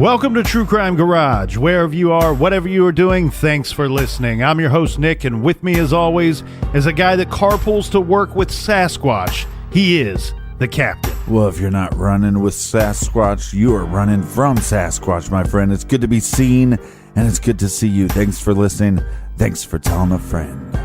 Welcome to True Crime Garage. Wherever you are, whatever you are doing, thanks for listening. I'm your host, Nick, and with me, as always, is a guy that carpools to work with Sasquatch. He is the captain. Well, if you're not running with Sasquatch, you are running from Sasquatch, my friend. It's good to be seen, and it's good to see you. Thanks for listening. Thanks for telling a friend.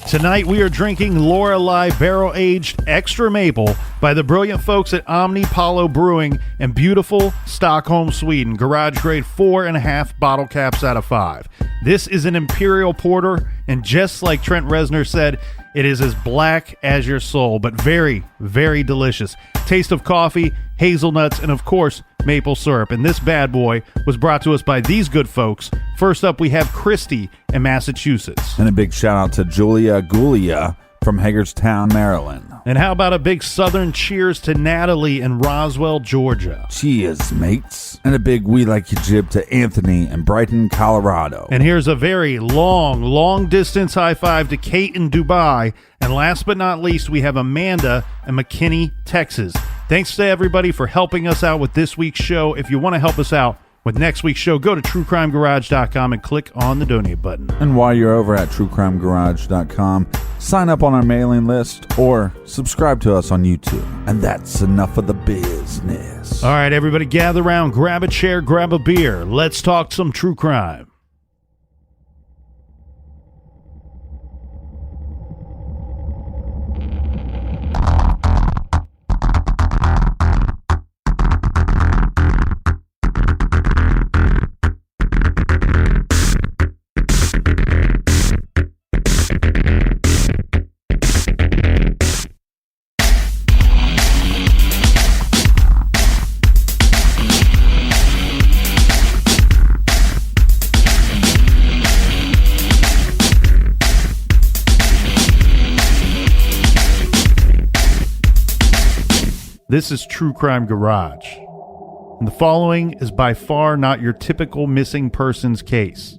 Tonight we are drinking Lorelei barrel-aged extra maple by the brilliant folks at Omnipollo Brewing in beautiful Stockholm, Sweden. Garage grade 4.5 bottle caps out of 5. This is an imperial porter, and just like Trent Reznor said, it is as black as your soul, but very, very delicious. Taste of coffee, hazelnuts, and of course, maple syrup. And this bad boy was brought to us by these good folks. First up, we have Christy in Massachusetts. And a big shout out to Julia Gulia from Hagerstown, Maryland. And how about a big southern cheers to Natalie in Roswell, Georgia. Cheers, mates. And a big we like your jib to Anthony in Brighton, Colorado. And here's a very long distance high five to Kate in Dubai. And last but not least, we have Amanda in McKinney, Texas. Thanks to everybody for helping us out with this week's show. If you want to help us out with next week's show, go to truecrimegarage.com and click on the donate button. And while you're over at truecrimegarage.com, sign up on our mailing list or subscribe to us on YouTube. And that's enough of the business. All right, everybody gather around, grab a chair, grab a beer. Let's talk some true crime. This is True Crime Garage, and the following is by far not your typical missing persons case.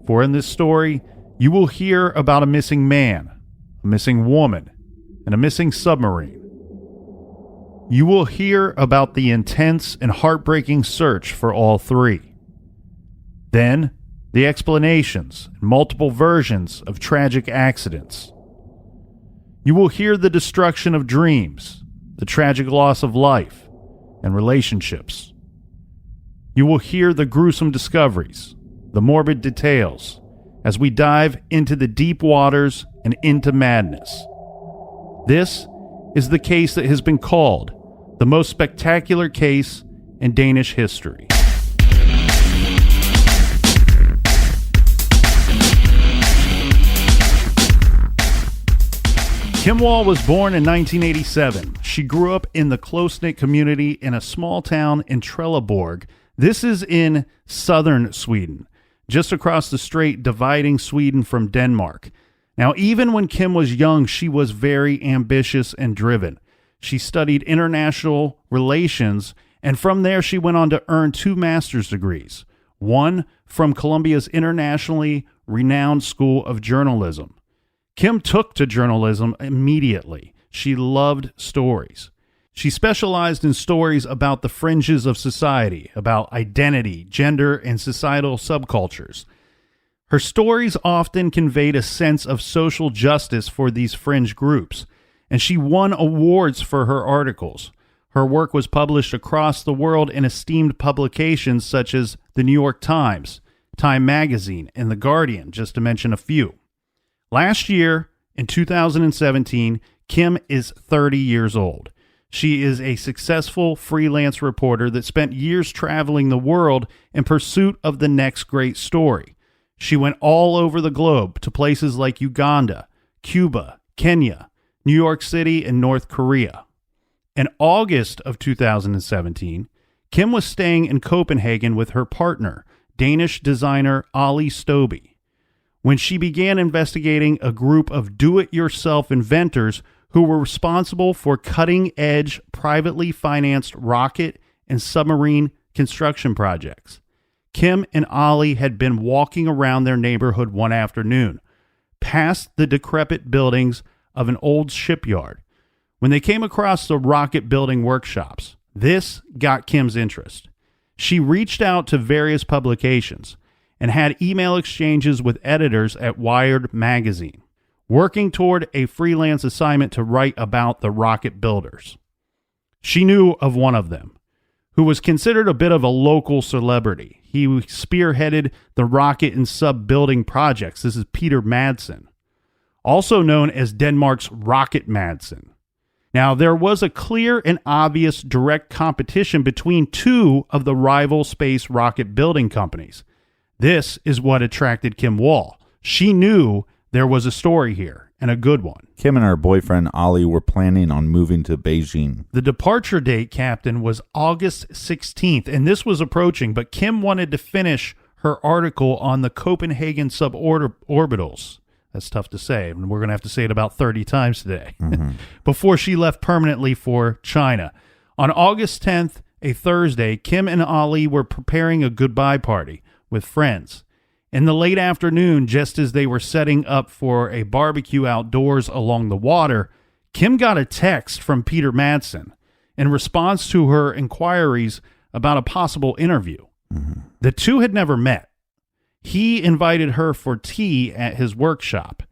For in this story, you will hear about a missing man, a missing woman, and a missing submarine. You will hear about the intense and heartbreaking search for all three. Then, the explanations and multiple versions of tragic accidents. You will hear the destruction of dreams, the tragic loss of life and relationships. You will hear the gruesome discoveries, the morbid details, as we dive into the deep waters and into madness. This is the case that has been called the most spectacular case in Danish history. Kim Wall was born in 1987. She grew up in the close-knit community in a small town in Trelleborg. This is in southern Sweden, just across the strait dividing Sweden from Denmark. Now, even when Kim was young, she was very ambitious and driven. She studied international relations, and from there she went on to earn 2 master's degrees, one from Columbia's internationally renowned School of Journalism. Kim took to journalism immediately. She loved stories. She specialized in stories about the fringes of society, about identity, gender, and societal subcultures. Her stories often conveyed a sense of social justice for these fringe groups, and she won awards for her articles. Her work was published across the world in esteemed publications such as the New York Times, Time Magazine, and The Guardian, just to mention a few. Last year, in 2017, Kim is 30 years old. She is a successful freelance reporter that spent years traveling the world in pursuit of the next great story. She went all over the globe to places like Uganda, Cuba, Kenya, New York City, and North Korea. In August of 2017, Kim was staying in Copenhagen with her partner, Danish designer Ali Stobbe, when she began investigating a group of do-it-yourself inventors who were responsible for cutting-edge, privately financed rocket and submarine construction projects. Kim and Ali had been walking around their neighborhood one afternoon, past the decrepit buildings of an old shipyard, When they came across the rocket building workshops, this got Kim's interest. She reached out to various publications and had email exchanges with editors at Wired magazine, working toward a freelance assignment to write about the rocket builders. She knew of one of them, who was considered a bit of a local celebrity. He spearheaded the rocket and sub building projects. This is Peter Madsen, also known as Denmark's Rocket Madsen. Now, there was a clear and obvious direct competition between two of the rival space rocket building companies. This is what attracted Kim Wall. She knew there was a story here, and a good one. Kim and her boyfriend, Ollie, were planning on moving to Beijing. The departure date, Captain, was August 16th, and this was approaching, but Kim wanted to finish her article on the Copenhagen suborbitals. That's tough to say, and we're going to have to say it about 30 times today, before she left permanently for China. On August 10th, a Thursday, Kim and Ollie were preparing a goodbye party with friends. In the late afternoon, just as they were setting up for a barbecue outdoors along the water, Kim got a text from Peter Madsen in response to her inquiries about a possible interview. The two had never met. He invited her for tea at his workshop.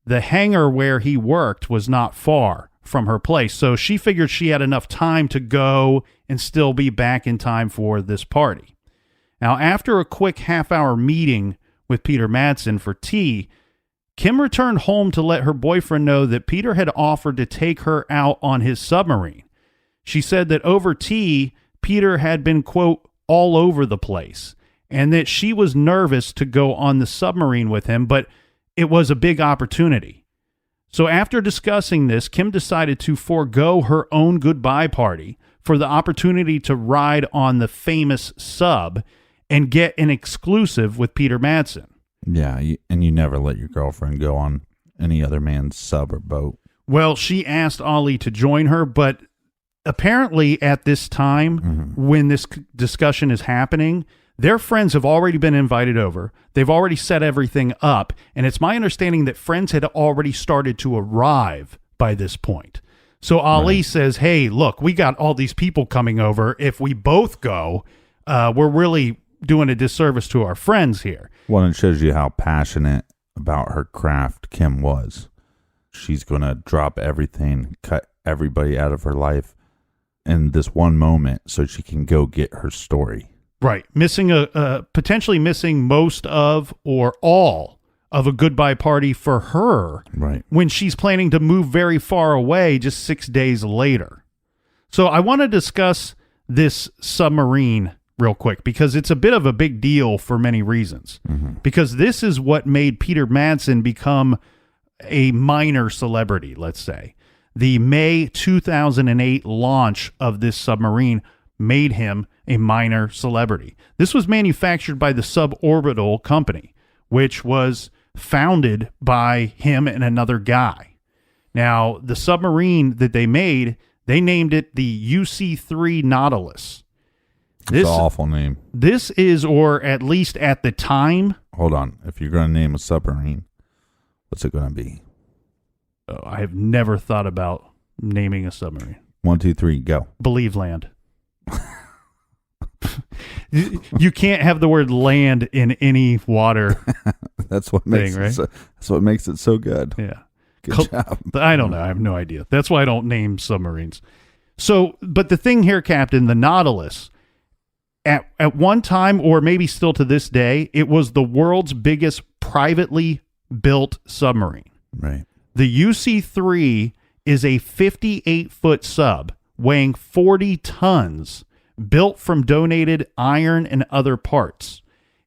The hangar where he worked was not far from her place, so she figured she had enough time to go and still be back in time for this party. Now, after a quick half-hour meeting with Peter Madsen for tea, Kim returned home to let her boyfriend know that Peter had offered to take her out on his submarine. She said that over tea, Peter had been, quote, all over the place, and that she was nervous to go on the submarine with him, but it was a big opportunity. So after discussing this, Kim decided to forego her own goodbye party for the opportunity to ride on the famous sub and get an exclusive with Peter Madsen. Yeah, and you never let your girlfriend go on any other man's sub or boat. Well, she asked Ollie to join her, but apparently at this time, when this discussion is happening, their friends have already been invited over. They've already set everything up, and it's my understanding that friends had already started to arrive by this point. So Ali says, hey, look, we got all these people coming over. If we both go, we're really doing a disservice to our friends here. Well, it shows you how passionate about her craft Kim was. She's going to drop everything, cut everybody out of her life in this one moment so she can go get her story. Right. Potentially missing most of or all of a goodbye party for her when she's planning to move very far away just 6 days later. So I want to discuss this submarine real quick because it's a bit of a big deal for many reasons. Because this is what made Peter Madsen become a minor celebrity, let's say. The May 2008 launch of this submarine made him a minor celebrity. This was manufactured by the Suborbital Company, which was founded by him and another guy. Now, the submarine that they made, they named it the UC-3 Nautilus. It's an awful name. This is, or at least at the time... Hold on. If you're going to name a submarine, what's it going to be? Oh, I have never thought about naming a submarine. 1, 2, 3, go. Believe land. You can't have the word land in any water. That's what makes it so, that's what makes it so good. Yeah. Good job. I don't know. I have no idea. That's why I don't name submarines. So, but the thing here, Captain, the Nautilus, at one time, or maybe still to this day, it was the world's biggest privately built submarine. Right. The UC-3 is a 58-foot sub weighing 40 tons, built from donated iron and other parts.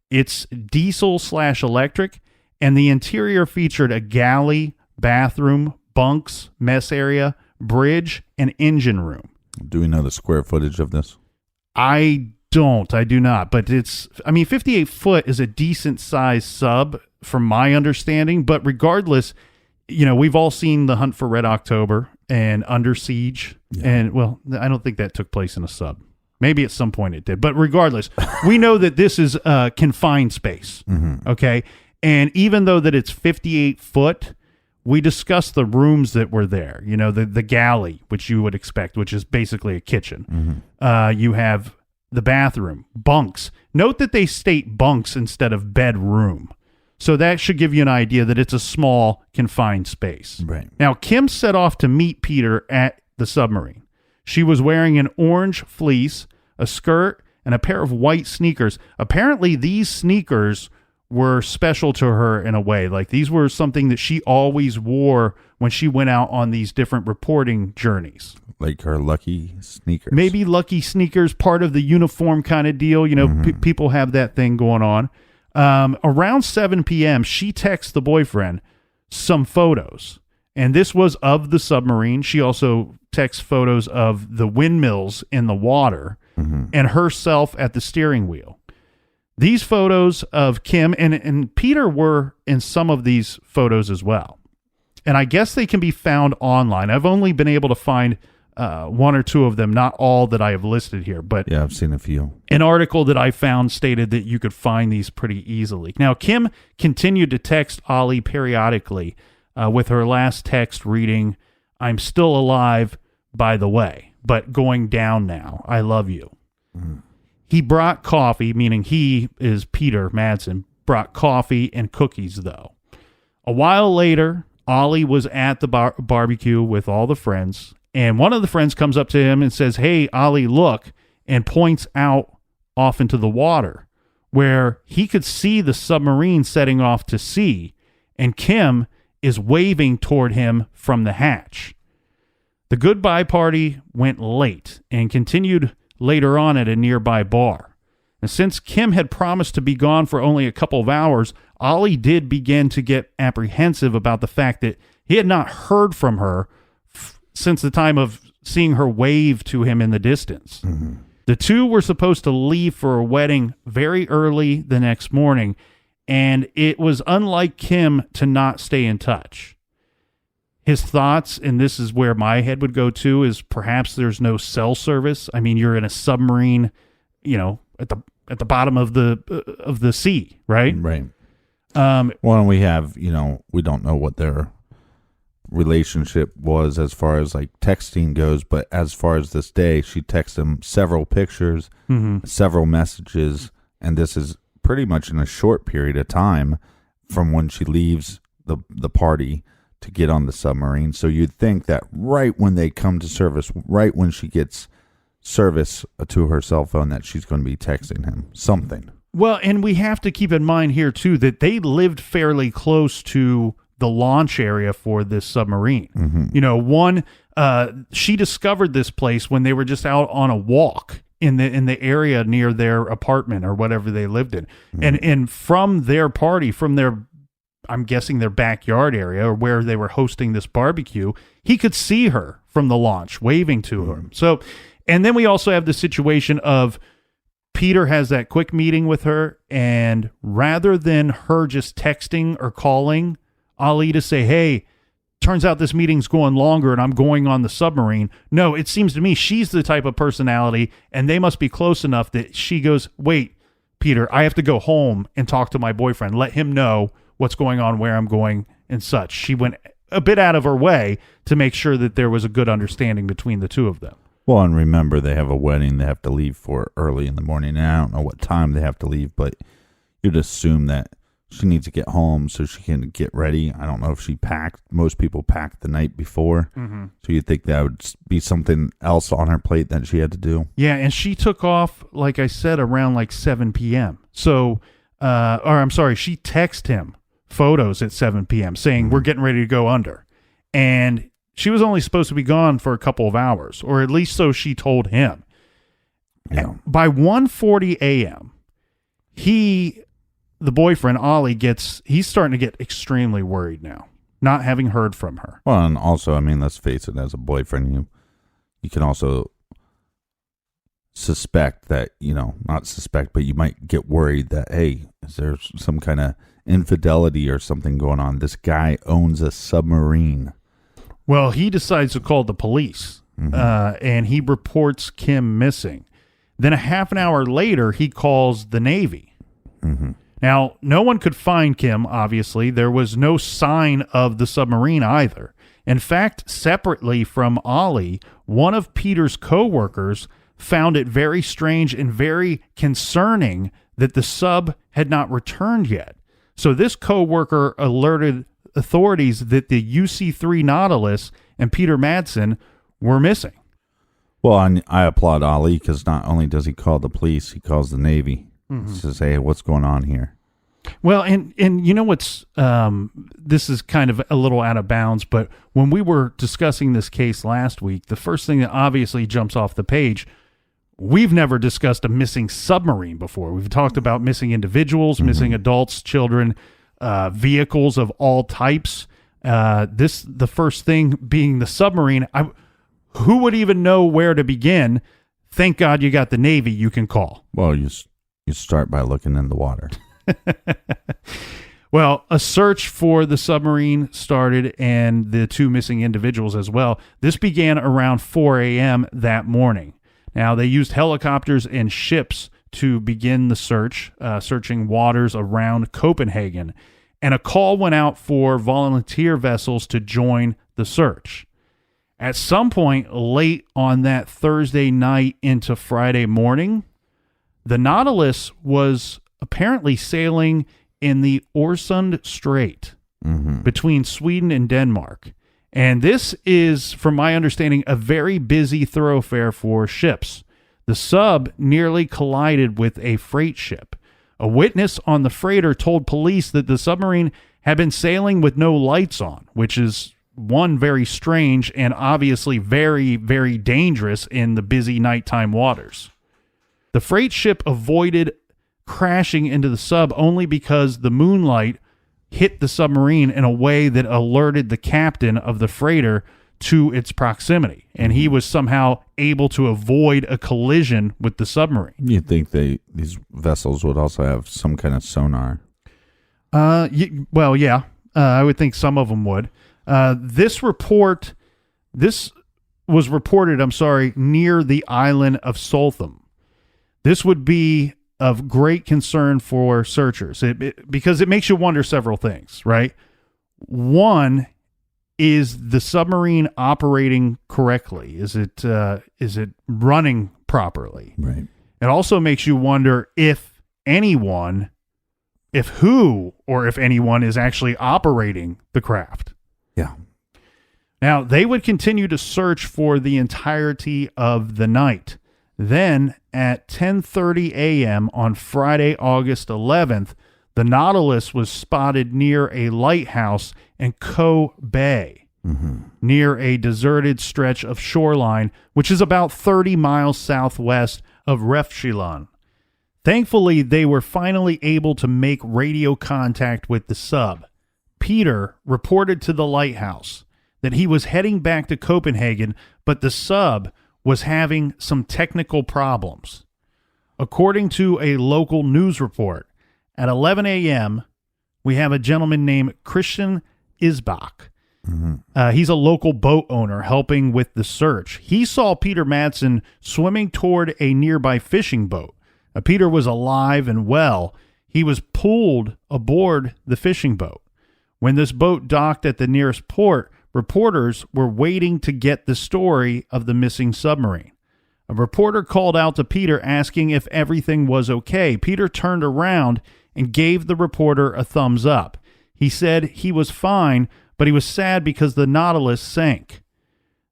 It's diesel/electric, and the interior featured a galley, bathroom, bunks, mess area, bridge, and engine room. Do we know the square footage of this? I do not, but 58 foot is a decent sized sub from my understanding, but regardless, we've all seen The Hunt for Red October and Under Siege, and well, I don't think that took place in a sub. Maybe at some point it did, but regardless, we know that this is confined space, okay? And even though that it's 58 foot, we discussed the rooms that were there. You know, the galley, which you would expect, which is basically a kitchen. You have the bathroom, bunks. Note that they state bunks instead of bedroom. So that should give you an idea that it's a small, confined space. Right. Now, Kim set off to meet Peter at the submarine. She was wearing an orange fleece, a skirt, and a pair of white sneakers. Apparently, these sneakers were special to her in a way. Like, these were something that she always wore when she went out on these different reporting journeys. Like her lucky sneakers. Maybe lucky sneakers, part of the uniform kind of deal. You know, people have that thing going on. Around 7 p.m., she texts the boyfriend some photos. And this was of the submarine. She also texts photos of the windmills in the water and herself at the steering wheel. These photos of Kim and Peter were in some of these photos as well. And I guess they can be found online. I've only been able to find one or two of them, not all that I have listed here. But yeah, I've seen a few. An article that I found stated that you could find these pretty easily. Now, Kim continued to text Ollie periodically, with her last text reading, "I'm still alive, by the way, but going down now. I love you." He brought coffee, meaning he is Peter Madsen, brought coffee and cookies, though. A while later, Ollie was at the barbecue with all the friends, and one of the friends comes up to him and says, "Hey, Ollie, look," and points out off into the water where he could see the submarine setting off to sea, and Kim is waving toward him from the hatch. The goodbye party went late and continued later on at a nearby bar. And since Kim had promised to be gone for only a couple of hours, Ollie did begin to get apprehensive about the fact that he had not heard from her since the time of seeing her wave to him in the distance. The two were supposed to leave for a wedding very early the next morning, and it was unlike Kim to not stay in touch. His thoughts, and this is where my head would go to, is perhaps there's no cell service. I mean, you're in a submarine, you know, at the bottom of the sea, right? Right. Well, we have, you know, we don't know what their relationship was as far as like texting goes, but as far as this day, she texted him several pictures, several messages, and this is pretty much in a short period of time from when she leaves the party to get on the submarine. So you'd think that right when they come to service, right when she gets service to her cell phone, that she's going to be texting him something. Well, and we have to keep in mind here too that they lived fairly close to the launch area for this submarine. You know, she discovered this place when they were just out on a walk in the area near their apartment or whatever they lived in. And from their party, from their, I'm guessing their backyard area or where they were hosting this barbecue, he could see her from the launch waving to her. So, and then we also have the situation of Peter has that quick meeting with her, and rather than her just texting or calling Ollie to say, "Hey, turns out this meeting's going longer and I'm going on the submarine." No, it seems to me she's the type of personality, and they must be close enough that she goes, "Wait, Peter, I have to go home and talk to my boyfriend. Let him know what's going on, where I'm going, and such." She went a bit out of her way to make sure that there was a good understanding between the two of them. Well, and remember, they have a wedding they have to leave for early in the morning. And I don't know what time they have to leave, but you'd assume that she needs to get home so she can get ready. I don't know if she packed. Most people packed the night before. So you'd think that would be something else on her plate that she had to do. Yeah, and she took off, like I said, around like 7 p.m. So, she texted him photos at 7 p.m. saying, "We're getting ready to go under." And she was only supposed to be gone for a couple of hours, or at least so she told him. Yeah. By 1:40 a.m., the boyfriend, Ollie, he's starting to get extremely worried now, not having heard from her. Well, and also, I mean, let's face it, as a boyfriend, you can also suspect that, not suspect, but you might get worried that, hey, is there some kind of infidelity or something going on? This guy owns a submarine. Well, he decides to call the police, and he reports Kim missing. Then a half an hour later, he calls the Navy. Now, no one could find Kim, obviously. There was no sign of the submarine either. In fact, separately from Ollie, one of Peter's co-workers found it very strange and very concerning that the sub had not returned yet. So this co-worker alerted authorities that the UC-3 Nautilus and Peter Madsen were missing. Well, I applaud Ali because not only does he call the police, he calls the Navy. He says, hey, what's going on here? Well, and you know what's, this is kind of a little out of bounds, but when we were discussing this case last week, the first thing that obviously jumps off the page, we've never discussed a missing submarine before. We've talked about missing individuals, missing adults, children, vehicles of all types. The first thing being the submarine. Who would even know where to begin? Thank God you got the Navy you can call. Well, you start by looking in the water. Well, a search for the submarine started and the two missing individuals as well. This began around 4 a.m. that morning. Now, they used helicopters and ships to begin the search, searching waters around Copenhagen. And a call went out for volunteer vessels to join the search. At some point late on that Thursday night into Friday morning, the Nautilus was apparently sailing in the Øresund Strait between Sweden and Denmark. And this is, from my understanding, a very busy thoroughfare for ships. The sub nearly collided with a freight ship. A witness on the freighter told police that the submarine had been sailing with no lights on, which is, one, very strange and obviously very, very dangerous in the busy nighttime waters. The freight ship avoided crashing into the sub only because the moonlight hit the submarine in a way that alerted the captain of the freighter to its proximity, and he was somehow able to avoid a collision with the submarine. You'd think these vessels would also have some kind of sonar. Well, yeah, I would think some of them would. This was reported, near the island of Soltham. This would be of great concern for searchers because it makes you wonder several things, right? One, is the submarine operating correctly? Is it running properly? Right. It also makes you wonder if anyone is actually operating the craft. Yeah. Now, they would continue to search for the entirety of the night. Then, at 10:30 a.m. on Friday, August 11th, the Nautilus was spotted near a lighthouse in Koh Bay, near a deserted stretch of shoreline, which is about 30 miles southwest of Refshilon. Thankfully, they were finally able to make radio contact with the sub. Peter reported to the lighthouse that he was heading back to Copenhagen, but the sub was having some technical problems. According to a local news report, at 11 a.m., we have a gentleman named Christian Isbach. He's a local boat owner helping with the search. He saw Peter Madsen swimming toward a nearby fishing boat. Peter was alive and well. He was pulled aboard the fishing boat. When this boat docked at the nearest port, reporters were waiting to get the story of the missing submarine. A reporter called out to Peter asking if everything was okay. Peter turned around and gave the reporter a thumbs up. He said he was fine, but he was sad because the Nautilus sank.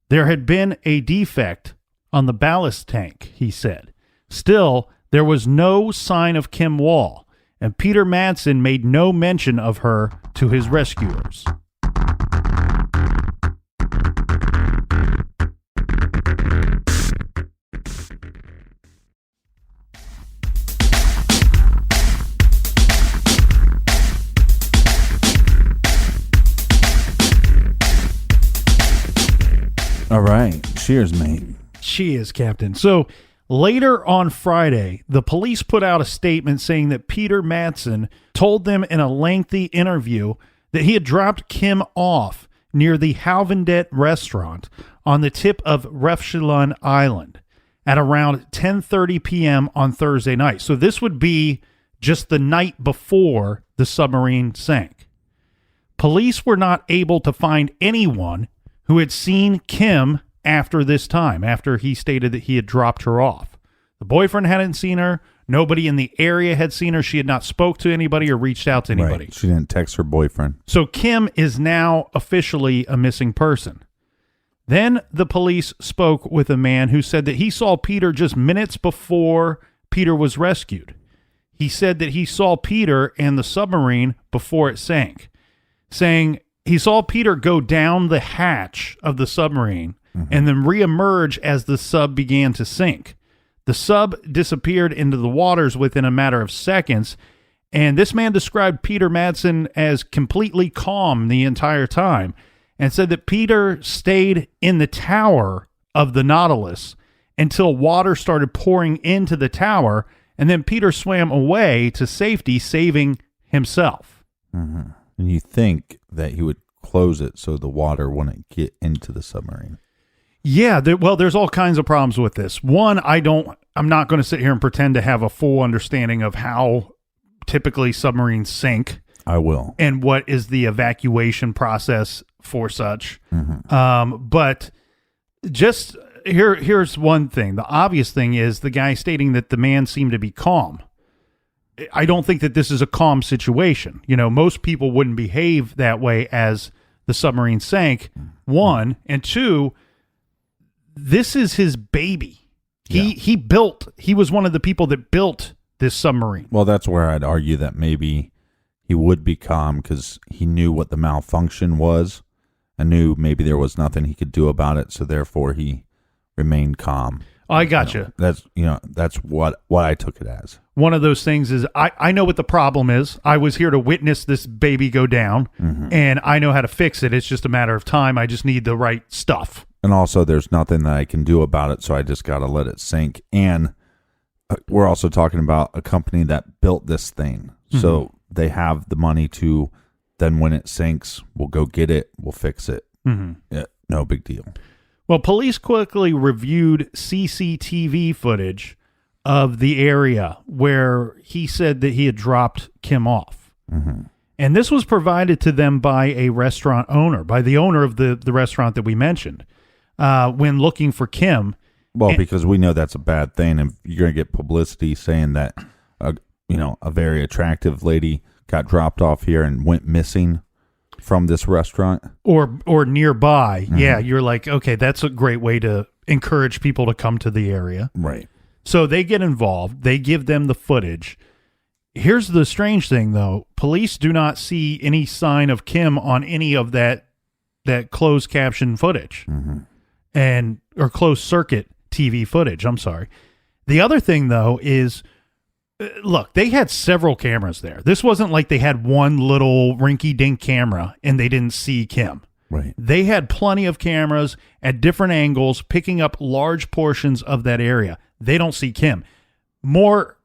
There had been a defect on the ballast tank, he said. Still, there was no sign of Kim Wall, and Peter Madsen made no mention of her to his rescuers. All right. Cheers, mate. Cheers, Captain. So later on Friday, the police put out a statement saying that Peter Madsen told them in a lengthy interview that he had dropped Kim off near the Halvendet restaurant on the tip of Refshilon Island at around 10:30 p.m. on Thursday night. So this would be just the night before the submarine sank. Police were not able to find anyone who had seen Kim after this time, after he stated that he had dropped her off. The boyfriend hadn't seen her. Nobody in the area had seen her. She had not spoke to anybody or reached out to anybody. Right. She didn't text her boyfriend. So Kim is now officially a missing person. Then the police spoke with a man who said that he saw Peter just minutes before Peter was rescued. He said that he saw Peter and the submarine before it sank, saying he saw Peter go down the hatch of the submarine and then reemerge as the sub began to sink. The sub disappeared into the waters within a matter of seconds, and this man described Peter Madsen as completely calm the entire time and said that Peter stayed in the tower of the Nautilus until water started pouring into the tower, and then Peter swam away to safety, saving himself. And you think that he would close it so the water wouldn't get into the submarine. Yeah, there's all kinds of problems with this. One, I'm not going to sit here and pretend to have a full understanding of how typically submarines sink. I will. And what is the evacuation process for such. But just here's one thing. The obvious thing is the guy stating that the man seemed to be calm. I don't think that this is a calm situation. You know, most people wouldn't behave that way as the submarine sank, one. And two, this is his baby. He was one of the people that built this submarine. Well, that's where I'd argue that maybe he would be calm because he knew what the malfunction was and knew maybe there was nothing he could do about it. So therefore he remained calm. I gotcha. That's what I took it as. One of those things is I know what the problem is. I was here to witness this baby go down, and I know how to fix it. It's just a matter of time. I just need the right stuff. And also, there's nothing that I can do about it, so I just got to let it sink. And we're also talking about a company that built this thing. So they have the money to, then when it sinks, we'll go get it, we'll fix it. Yeah, no big deal. Well, police quickly reviewed CCTV footage of the area where he said that he had dropped Kim off. And this was provided to them by a restaurant owner, by the owner of the restaurant that we mentioned, when looking for Kim. Well, because we know that's a bad thing, and you're going to get publicity saying that, a very attractive lady got dropped off here and went missing from this restaurant or nearby. Yeah, you're like, okay, that's a great way to encourage people to come to the area. Right. So they get involved. They give them the footage. Here's the strange thing, though. Police do not see any sign of Kim on any of that closed caption footage or closed circuit TV footage. I'm sorry. The other thing, though, is, look, they had several cameras there. This wasn't like they had one little rinky-dink camera and they didn't see Kim. Right. They had plenty of cameras at different angles picking up large portions of that area. They don't see Kim. What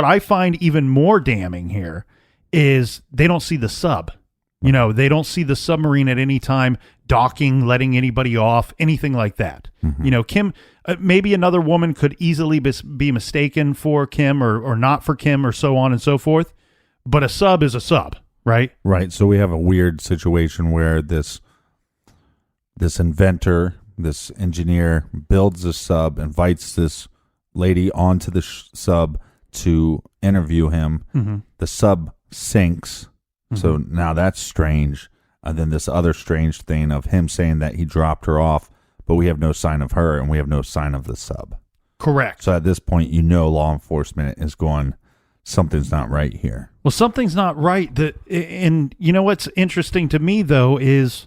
I find even more damning here is they don't see the sub. You know, they don't see the submarine at any time docking, letting anybody off, anything like that. You know, Kim, maybe another woman could easily be mistaken for Kim or not for Kim or so on and so forth. But a sub is a sub, right? Right. So we have a weird situation where this inventor, this engineer builds a sub, invites this lady onto the sub to interview him. The sub sinks. So now that's strange. And then this other strange thing of him saying that he dropped her off, but we have no sign of her and we have no sign of the sub. Correct. So at this point, law enforcement is going, something's not right here. Well, something's not right. And you know what's interesting to me, though, is,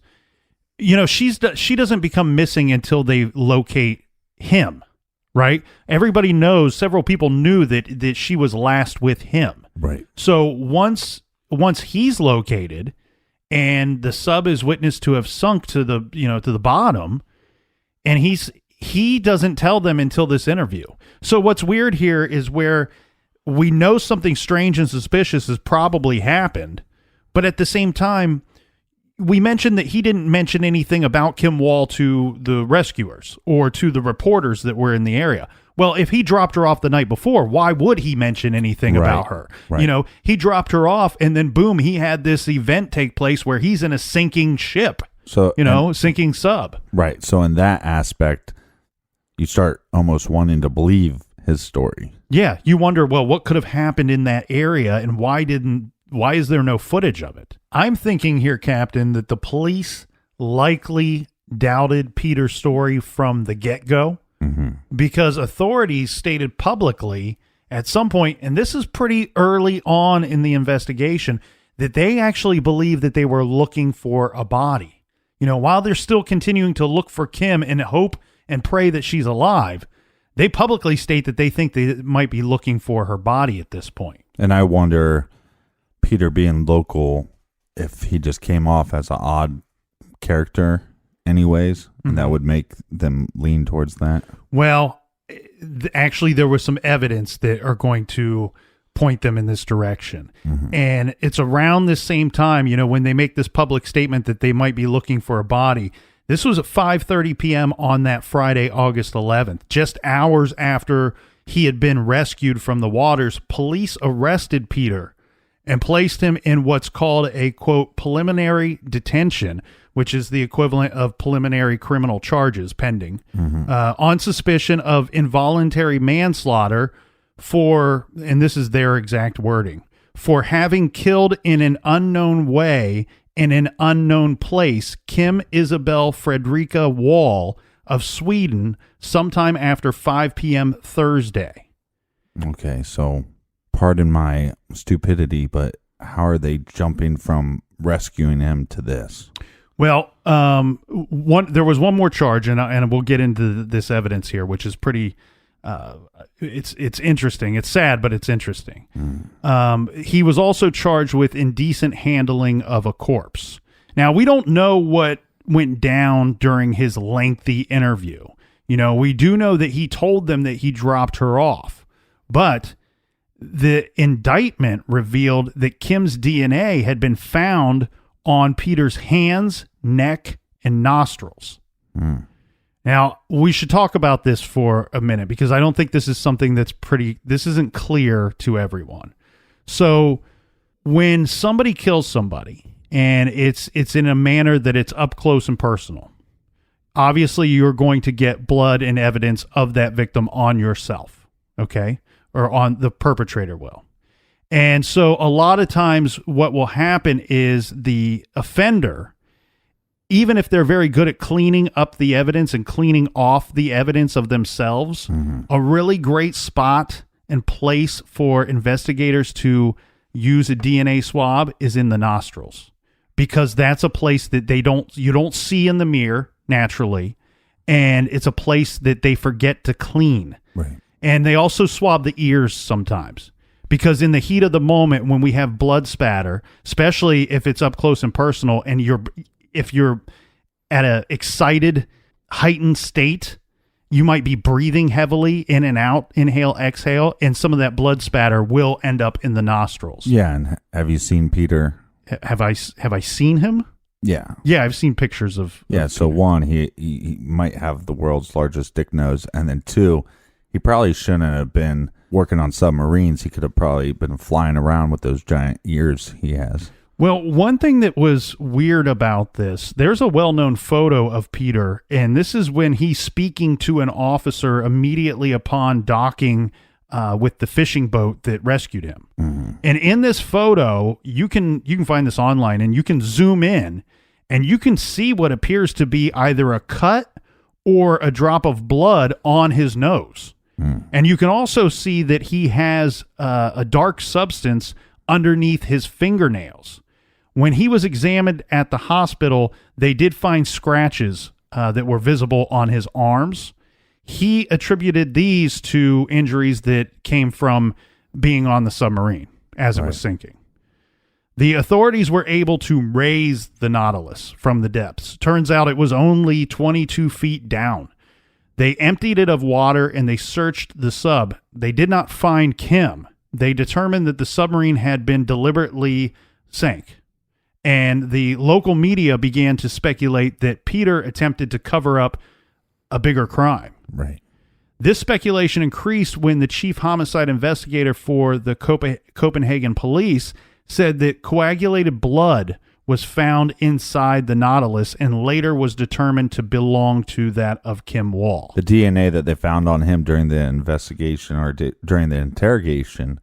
she doesn't become missing until they locate him, right? Everybody knows, several people knew that she was last with him. Right. So once he's located and the sub is witnessed to have sunk to the bottom, and he doesn't tell them until this interview. So what's weird here is where we know something strange and suspicious has probably happened, but at the same time, we mentioned that he didn't mention anything about Kim Wall to the rescuers or to the reporters that were in the area. Well, if he dropped her off the night before, why would he mention anything about her? Right. You know, he dropped her off, and then boom, he had this event take place where he's in a sinking ship. So, sinking sub. Right. So in that aspect, you start almost wanting to believe his story. Yeah. You wonder, well, what could have happened in that area, and why is there no footage of it? I'm thinking here, Captain, that the police likely doubted Peter's story from the get-go, because authorities stated publicly at some point, and this is pretty early on in the investigation, that they actually believed that they were looking for a body. You know, while they're still continuing to look for Kim and hope and pray that she's alive, they publicly state that they think they might be looking for her body at this point. And I wonder, Peter being local, if he just came off as an odd character anyways, and that would make them lean towards that. Well, actually, there was some evidence that are going to point them in this direction. And it's around this same time, you know, when they make this public statement that they might be looking for a body. This was at 5:30 p.m. on that Friday, August 11th. Just hours after he had been rescued from the waters, police arrested Peter and placed him in what's called a, quote, preliminary detention, which is the equivalent of preliminary criminal charges pending, on suspicion of involuntary manslaughter for, and this is their exact wording, for having killed in an unknown way in an unknown place Kim Isabel Fredrika Wall of Sweden sometime after 5 p.m. Thursday. Okay, so pardon my stupidity, but how are they jumping from rescuing him to this? Well, there was one more charge, and we'll get into this evidence here, which is pretty. It's interesting. It's sad, but it's interesting. He was also charged with indecent handling of a corpse. Now, we don't know what went down during his lengthy interview. You know, we do know that he told them that he dropped her off, but the indictment revealed that Kim's DNA had been found on Peter's hands, neck, and nostrils. Now, we should talk about this for a minute, because I don't think this is something this isn't clear to everyone. So when somebody kills somebody and it's in a manner that it's up close and personal, obviously you're going to get blood and evidence of that victim on yourself, okay? Or on the perpetrator will. And so a lot of times what will happen is the offender, even if they're very good at cleaning up the evidence and cleaning off the evidence of themselves, a really great spot and place for investigators to use a DNA swab is in the nostrils, because that's a place that you don't see in the mirror naturally, and it's a place that they forget to clean. Right. And they also swab the ears sometimes, because in the heat of the moment when we have blood spatter, especially if it's up close and personal, and if you're at a excited, heightened state, you might be breathing heavily in and out, inhale, exhale, and some of that blood spatter will end up in the nostrils. Yeah, and have you seen Peter? Have I seen him? Yeah. Yeah, I've seen pictures of so Peter. One, he might have the world's largest dick nose, and then two, he probably shouldn't have been working on submarines. He could have probably been flying around with those giant ears he has. Well, one thing that was weird about this, there's a well-known photo of Peter, and this is when he's speaking to an officer immediately upon docking with the fishing boat that rescued him. And in this photo, you can find this online, and you can zoom in, and you can see what appears to be either a cut or a drop of blood on his nose. And you can also see that he has a dark substance underneath his fingernails. When he was examined at the hospital, they did find scratches that were visible on his arms. He attributed these to injuries that came from being on the submarine as it was sinking. The authorities were able to raise the Nautilus from the depths. Turns out it was only 22 feet down. They emptied it of water and they searched the sub. They did not find Kim. They determined that the submarine had been deliberately sank. And the local media began to speculate that Peter attempted to cover up a bigger crime. Right. This speculation increased when the chief homicide investigator for the Copenhagen police said that coagulated blood was found inside the Nautilus and later was determined to belong to that of Kim Wall. The DNA that they found on him during the investigation or during the interrogation,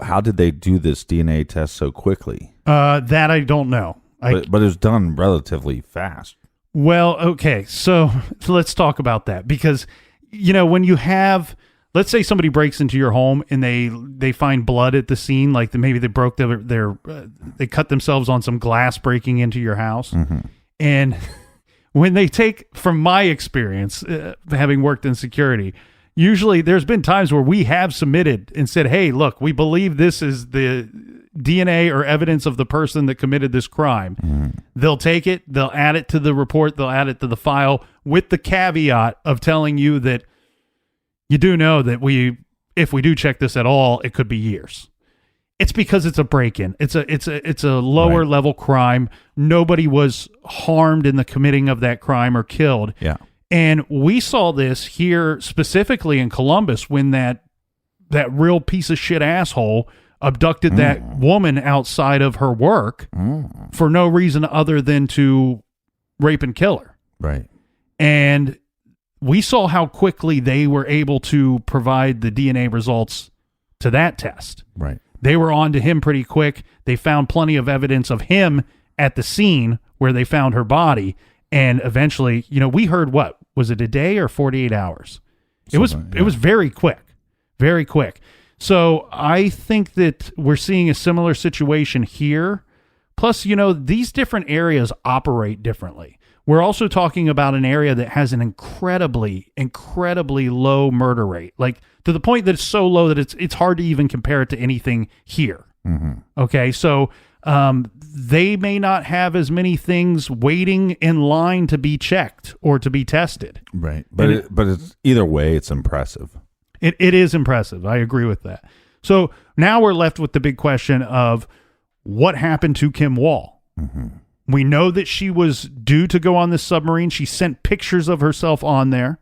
how did they do this DNA test so quickly? That I don't know. But it was done relatively fast. Well, okay, so let's talk about that because, when you have, let's say somebody breaks into your home and they find blood at the scene, like maybe they broke they cut themselves on some glass breaking into your house. Mm-hmm. And when they take, from my experience, having worked in security, usually there's been times where we have submitted and said, hey, look, we believe this is the DNA or evidence of the person that committed this crime. Mm-hmm. They'll take it, they'll add it to the report, they'll add it to the file with the caveat of telling you that you do know that if we do check this at all, it could be years. It's because it's a break-in. It's a lower level crime. Nobody was harmed in the committing of that crime or killed. Yeah. And we saw this here specifically in Columbus when that real piece of shit asshole abducted that woman outside of her work for no reason other than to rape and kill her. Right. And we saw how quickly they were able to provide the DNA results to that test. Right. They were on to him pretty quick. They found plenty of evidence of him at the scene where they found her body. And eventually, we heard what? Was it a day or 48 hours? It was very quick. Very quick. So I think that we're seeing a similar situation here. Plus, these different areas operate differently. We're also talking about an area that has an incredibly, incredibly low murder rate, like to the point that it's so low that it's hard to even compare it to anything here. Mm-hmm. Okay, so they may not have as many things waiting in line to be checked or to be tested. Right, but it's either way, it's impressive. It is impressive. I agree with that. So now we're left with the big question of what happened to Kim Wall. Mm-hmm. We know that she was due to go on this submarine. She sent pictures of herself on there.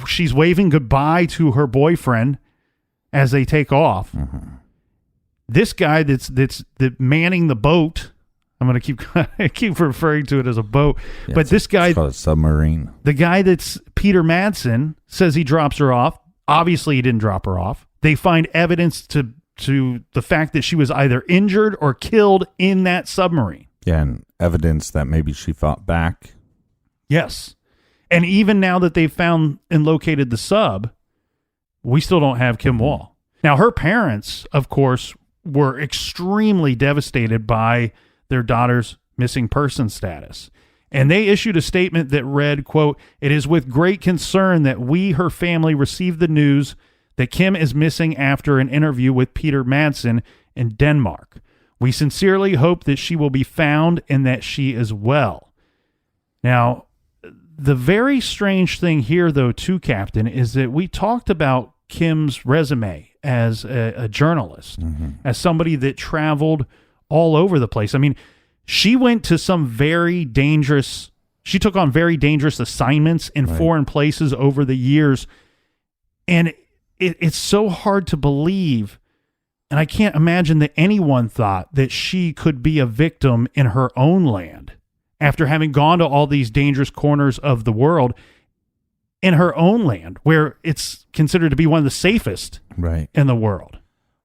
She's waving goodbye to her boyfriend as they take off. Mm-hmm. This guy that's manning the boat, I'm going to keep referring to it as a boat, but this guy, it's called a submarine. The guy that's Peter Madsen says he drops her off. Obviously, he didn't drop her off. They find evidence to the fact that she was either injured or killed in that submarine. Yeah, and evidence that maybe she fought back. Yes. And even now that they've found and located the sub, we still don't have Kim Wall. Now, her parents, of course, were extremely devastated by their daughter's missing person status. And they issued a statement that read, quote, "It is with great concern that we, her family, received the news that Kim is missing after an interview with Peter Madsen in Denmark. We sincerely hope that she will be found and that she is well." Now, the very strange thing here, though, too, Captain, is that we talked about Kim's resume as a journalist, as somebody that traveled all over the place. I mean, she went to she took on very dangerous assignments in foreign places over the years. And it's so hard to believe. And I can't imagine that anyone thought that she could be a victim in her own land after having gone to all these dangerous corners of the world in her own land, where it's considered to be one of the safest in the world.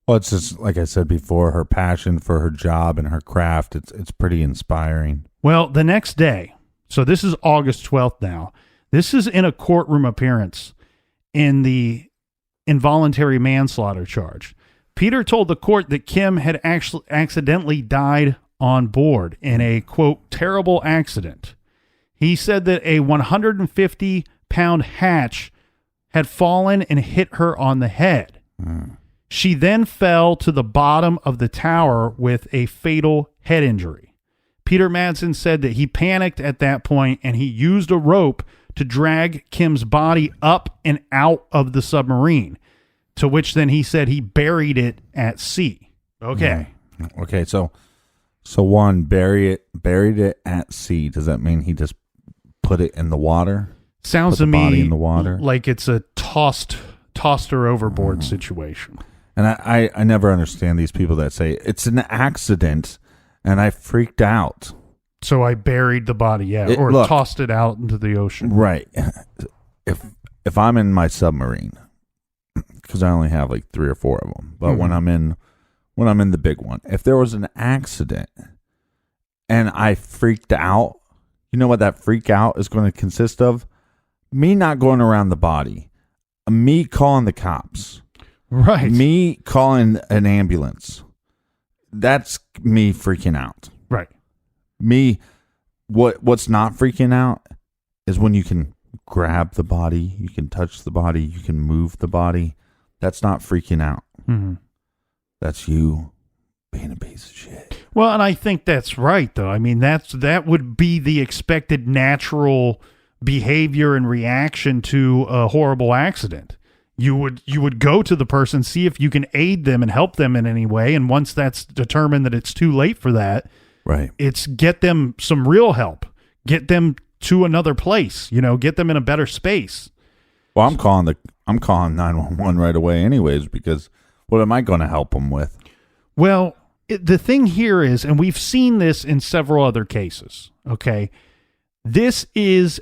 Well, it's just, like I said before, her passion for her job and her craft, it's pretty inspiring. Well, the next day, so this is August 12th now, this is in a courtroom appearance in the involuntary manslaughter charge. Peter told the court that Kim had actually accidentally died on board in a, quote, terrible accident. He said that a 150-pound hatch had fallen and hit her on the head. She then fell to the bottom of the tower with a fatal head injury. Peter Madsen said that he panicked at that point and he used a rope to drag Kim's body up and out of the submarine, to which then he said he buried it at sea. Okay. Okay, so one, buried it at sea. Does that mean he just put it in the water? Sounds put to the body me in the water. like it's a tossed her overboard situation. And I never understand these people that say it's an accident and I freaked out. So I buried the body, or look, tossed it out into the ocean. Right. If I'm in my submarine, because I only have like 3 or 4 of them, but when I'm in the big one, if there was an accident and I freaked out, you know what that freak out is going to consist of? Me not going around the body, me calling the cops, right? Me calling an ambulance. That's me freaking out. Right. Me, what's not freaking out is when you can grab the body, you can touch the body, you can move the body. That's not freaking out. Mm-hmm. That's you being a piece of shit. Well, and I think that's right, though. I mean, that would be the expected natural behavior and reaction to a horrible accident. You would go to the person, see if you can aid them and help them in any way, and once that's determined that it's too late for that, right? It's get them some real help, get them to another place, get them in a better space. Well, I'm calling 911 right away, anyways, because what am I going to help them with? Well, the thing here is, and we've seen this in several other cases. Okay, this is,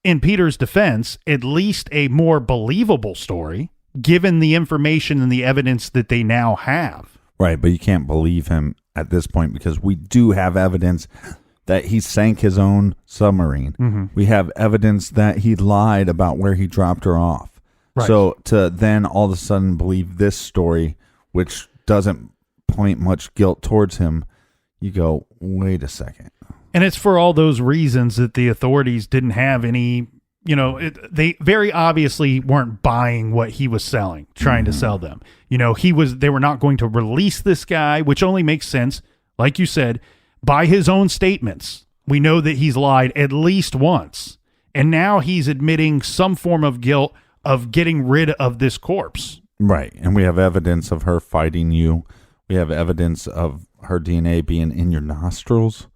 in Peter's defense, at least a more believable story, given the information and the evidence that they now have. Right, but you can't believe him at this point because we do have evidence that he sank his own submarine. Mm-hmm. We have evidence that he lied about where he dropped her off. Right. So to then all of a sudden believe this story, which doesn't point much guilt towards him, you go, wait a second. And it's for all those reasons that the authorities didn't have any, they very obviously weren't buying what he was selling, trying to sell them. They were not going to release this guy, which only makes sense. Like you said, by his own statements, we know that he's lied at least once. And now he's admitting some form of guilt of getting rid of this corpse. Right. And we have evidence of her fighting you. We have evidence of her DNA being in your nostrils.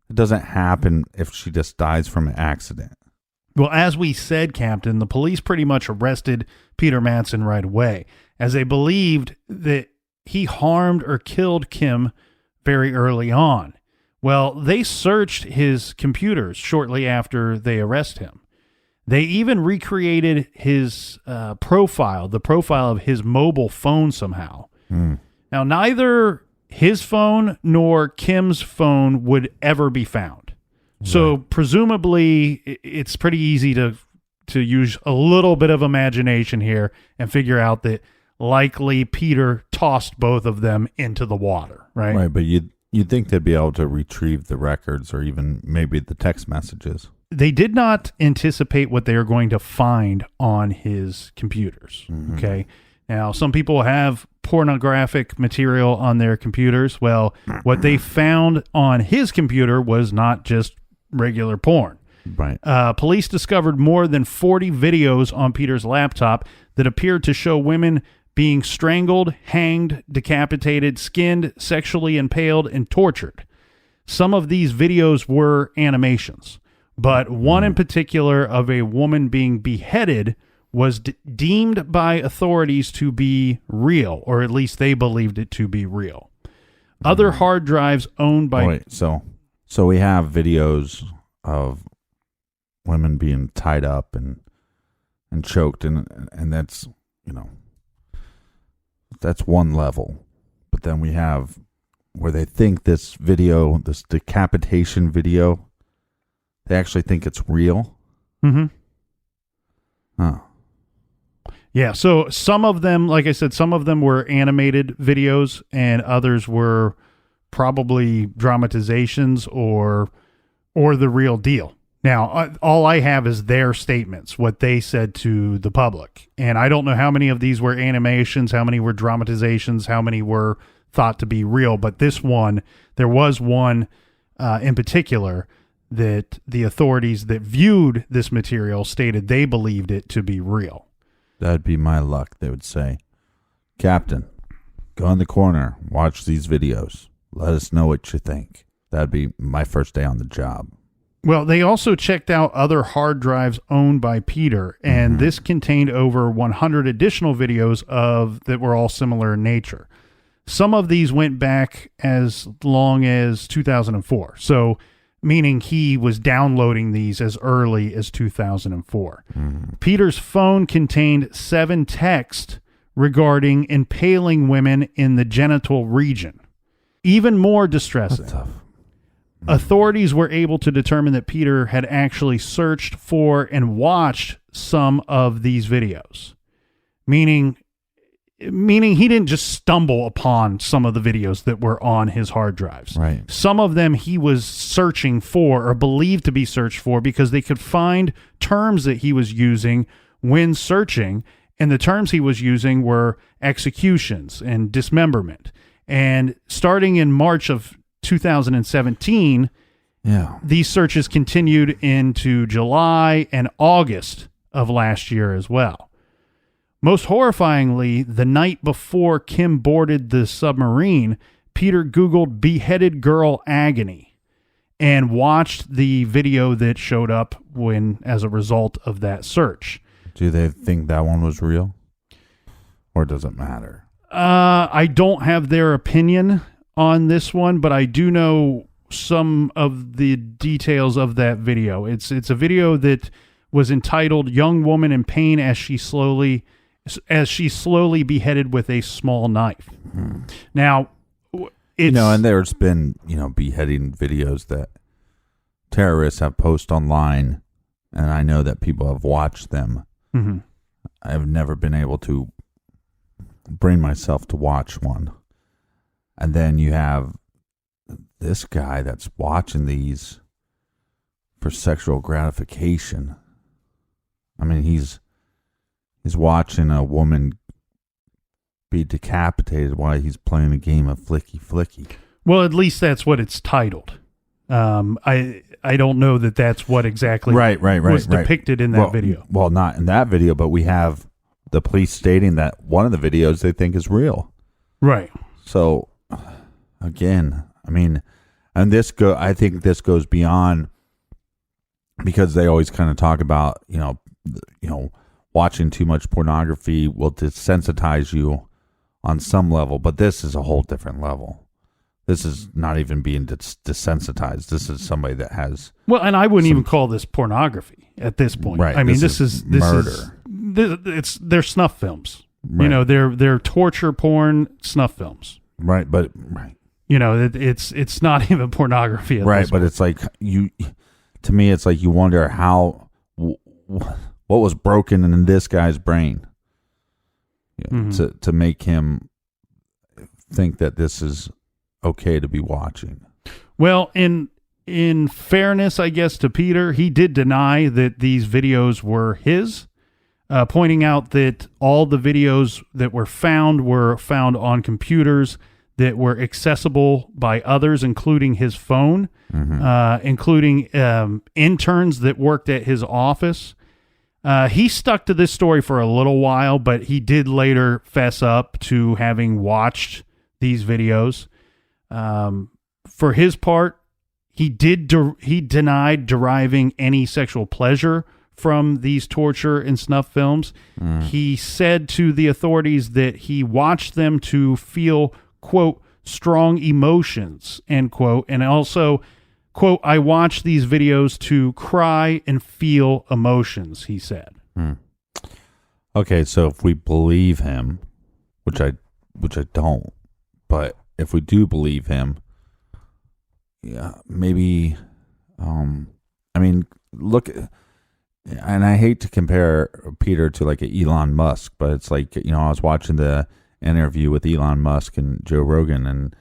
It doesn't happen if she just dies from an accident. Well, as we said, Captain, the police pretty much arrested Peter Madsen right away, as they believed that he harmed or killed Kim very early on. Well, they searched his computers shortly after they arrest him. They even recreated his profile, the profile of his mobile phone somehow. Now, neither his phone nor Kim's phone would ever be found. Right. So presumably it's pretty easy to use a little bit of imagination here and figure out that likely Peter tossed both of them into the water, right? Right, but you'd think they'd be able to retrieve the records or even maybe the text messages. They did not anticipate what they are going to find on his computers, okay? Now, some people have pornographic material on their computers. Well, what they found on his computer was not just regular porn. Right. Police discovered more than 40 videos on Peter's laptop that appeared to show women being strangled, hanged, decapitated, skinned, sexually impaled, and tortured. Some of these videos were animations, but one in particular of a woman being beheaded was deemed by authorities to be real, or at least they believed it to be real. Other hard drives owned by... Wait, so we have videos of women being tied up and choked, and that's, that's one level. But then we have where they think this video, this decapitation video, they actually think it's real. Mm-hmm. Huh. Yeah, so some of them, like I said, some of them were animated videos and others were probably dramatizations or the real deal. Now, all I have is their statements, what they said to the public. And I don't know how many of these were animations, how many were dramatizations, how many were thought to be real. But this one, there was one in particular that the authorities that viewed this material stated they believed it to be real. That'd be my luck, they would say. Captain, go in the corner, watch these videos. Let us know what you think. That'd be my first day on the job. Well, they also checked out other hard drives owned by Peter, and this contained over 100 additional videos that were all similar in nature. Some of these went back as long as 2004, so meaning he was downloading these as early as 2004. Peter's phone contained 7 texts regarding impaling women in the genital region. Even more distressing. That's tough. Authorities were able to determine that Peter had actually searched for and watched some of these videos, meaning he didn't just stumble upon some of the videos that were on his hard drives. Right. Some of them he was searching for or believed to be searched for because they could find terms that he was using when searching, and the terms he was using were executions and dismemberment. And starting in March of 2017, these searches continued into July and August of last year as well. Most horrifyingly, the night before Kim boarded the submarine, Peter Googled beheaded girl agony and watched the video that showed up as a result of that search. Do they think that one was real? Or does it matter? I don't have their opinion on this one, but I do know some of the details of that video. It's a video that was entitled "Young Woman in Pain as she slowly beheaded with a small knife." Now, it's and there's been beheading videos that terrorists have posted online, and I know that people have watched them. I've never been able to bring myself to watch one. And then you have this guy that's watching these for sexual gratification. I mean, he's watching a woman be decapitated while he's playing a game of flicky flicky. Well, at least that's what it's titled. I don't know that that's what exactly was depicted in that video. Well, not in that video, but we have the police stating that one of the videos they think is real. Right. So, again, I mean, and I think this goes beyond, because they always kind of talk about, watching too much pornography will desensitize you on some level, but this is a whole different level. This is not even being desensitized. This is somebody that has... Well, and I wouldn't even call this pornography at this point. Right. I mean, this is murder. They're snuff films. Right. They're torture porn snuff films. Right, but it's not even pornography at this point. But it's like to me, it's like you wonder how what was broken in this guy's brain to make him think that this is okay to be watching. Well, in fairness, I guess, to Peter, he did deny that these videos were his, pointing out that all the videos that were found on computers that were accessible by others, including his phone, including interns that worked at his office. He stuck to this story for a little while, but he did later fess up to having watched these videos. For his part, he denied deriving any sexual pleasure from these torture and snuff films. He said to the authorities that he watched them to feel, quote, strong emotions, end quote, and also, quote, I watched these videos to cry and feel emotions, he said. Okay, so if we believe him, which I don't, but if we do believe him, yeah, maybe, I mean, look, and I hate to compare Peter to like a Elon Musk, but it's like, I was watching the interview with Elon Musk and Joe Rogan, and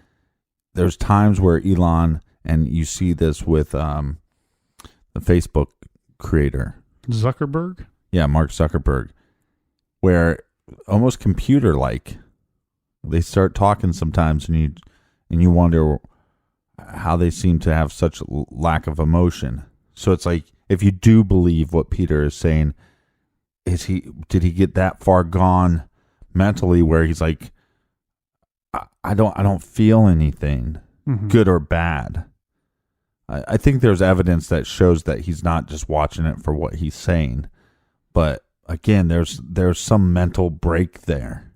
there's times where Elon, and you see this with the Facebook creator Zuckerberg, Mark Zuckerberg, where almost computer like they start talking sometimes, and you wonder how they seem to have such lack of emotion. So it's like, if you do believe what Peter is saying, did he get that far gone mentally where he's like, I don't feel anything, good or bad. I think there's evidence that shows that he's not just watching it for what he's saying. But again, there's some mental break there.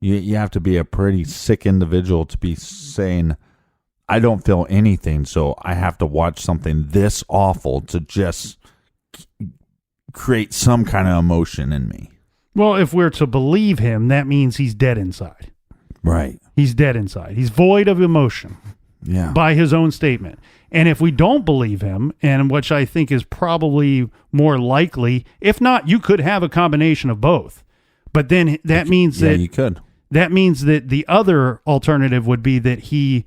You have to be a pretty sick individual to be saying, I don't feel anything, so I have to watch something this awful to just create some kind of emotion in me. Well, if we're to believe him, that means he's dead inside. Right. He's dead inside. He's void of emotion. Yeah. By his own statement. And if we don't believe him, and which I think is probably more likely, if not, you could have a combination of both. But then that means that you could. That means that the other alternative would be that he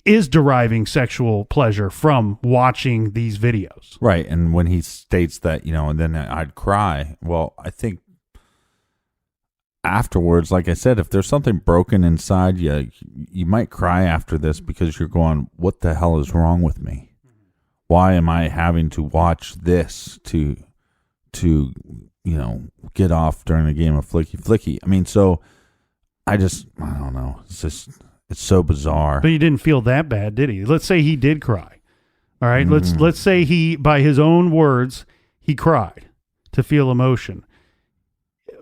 is deriving sexual pleasure from watching these videos. Right. And when he states that, and then I'd cry. Well, I think afterwards, like I said, if there's something broken inside you, you might cry after this because you're going, what the hell is wrong with me? Why am I having to watch this to get off during a game of flicky? I mean, so I don't know. It's so bizarre. But he didn't feel that bad, did he? Let's say he did cry. All right. Let's say he, by his own words, he cried to feel emotion.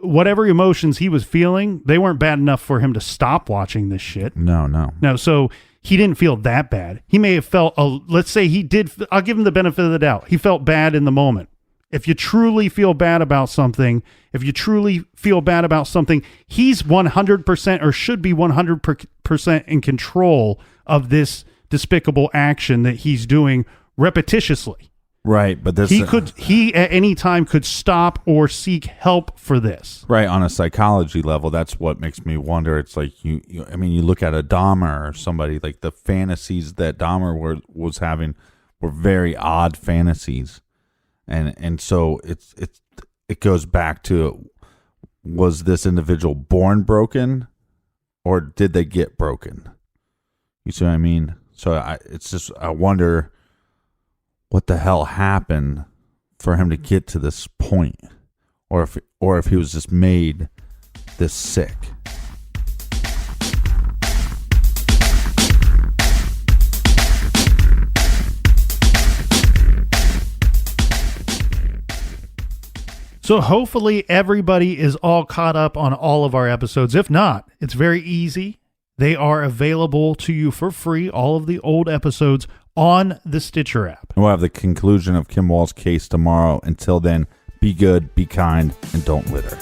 Whatever emotions he was feeling, they weren't bad enough for him to stop watching this shit. No. So he didn't feel that bad. He may have felt, let's say he did, I'll give him the benefit of the doubt. He felt bad in the moment. If you truly feel bad about something, he's 100% or should be 100% in control of this despicable action that he's doing repetitiously. Right, but this he at any time could stop or seek help for this. Right, on a psychology level, that's what makes me wonder. It's like you look at a Dahmer or somebody, like the fantasies that Dahmer was having were very odd fantasies, and so it goes back to, was this individual born broken, or did they get broken? You see what I mean? So I wonder what the hell happened for him to get to this point, or if he was just made this sick. So hopefully everybody is all caught up on all of our episodes. If not, it's very easy. They are available to you for free, all of the old episodes on the Stitcher app. We'll have the conclusion of Kim Wall's case tomorrow. Until then, be good, be kind, and don't litter.